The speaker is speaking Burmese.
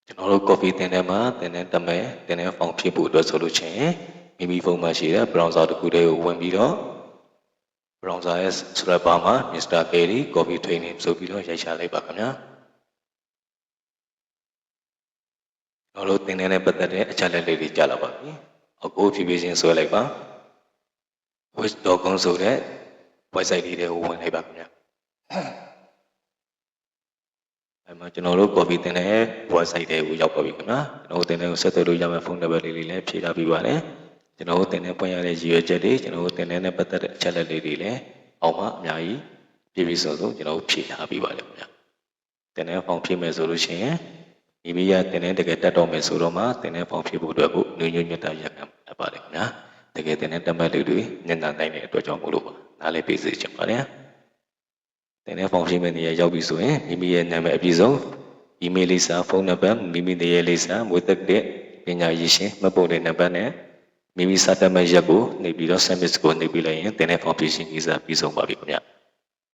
ကျွန်တော်တို့ coffee တင်ထဲမှာတင်တဲ့တမဲတင်တဲ့ form ဖြစ်ဖို့အတွက်ဆိုလို့ချင်းမိမိဖုန်းမှာရှိတဲ့ browser တစ်ခုတည်းကိုဝင်ပြီးတော့ browser ရဲ့ search bar မှာ Mr. Kelly coffee training ဆိုပြီးတော့ရိုက်ချလိုက်ပါခင်ဗျာကျွန်တော်တို့တင်တဲ့ပတ်သက်တဲ့အချက်လက်လေးတွေကြားလာပါပြီအခုဖြည်းဖြည်းချင်းဆွဲလိုက်ပါ wish.com ဆိုတဲ့ website လေးတွေကိုဝင်လိုက်ပါခင်ဗျာအဲ့မှာကျွန်တော်တို့ coffee တင်တဲ့ website တွေကိုရောက်ပါပြီခင်ဗျာကျွန်တော်တို့တင်တဲ့ကိုဆက်သွယ်လို့ရမယ့်ဖုန်းနံပါတ်လေးတွေလည်းဖြည့်ထားပြီးပါတယ်ကျွန်တော်တို့တင်တဲ့ပွင့်ရတဲ့ရည်ရွယ်ချက်တွေကျွန်တော်တို့တင်တဲ့ပတ်သက်တဲ့အချက်လက်လေးတွေလည်းအောက်မှာအများကြီးပြည့်ပြည့်စုံစုံကျွန်တော်တို့ဖြည့်ထားပြီးပါတယ်ခင်ဗျာတင်တဲ့ဖောင်ဖြည့်မယ်ဆိုလို့ရှိရင်ဒီမိရတင်တဲ့တကယ်တက်တော့မယ်ဆိုတော့မှတင်တဲ့ဖောင်ဖြည့်ဖို့အတွက်ကိုညွှန်ညွှန်တာရက်ခံပါတယ်ခင်ဗျာတကယ်တင်တဲ့တမတ်လေးတွေညံ့နိုင်တဲ့အတွက်ကြောင့်မို့လို့ပါနားလေးပေးစေချင်ပါတယ်တင်တဲ့ဖောင်ဖြည့်မယ်နေရာရောက်ပြီဆိုရင်မိမိရဲ့နာမည်အပြည့်စုံ email လေးစာဖုန်းနံပါတ်မိမိတရေလေးစာမွေးသက်တဲ့ပညာရည်ရှင်မှတ်ပုံတဲ့နံပါတ်နဲ့မိမိစာတမတ်ရက်ကိုနေပြီးတော့ submit ကိုနေပြီးလိုက်ရင်တင်တဲ့ form ဖြည့်ရှင်ကြီးစာပြီးဆုံးပါပြီခင်ဗျာ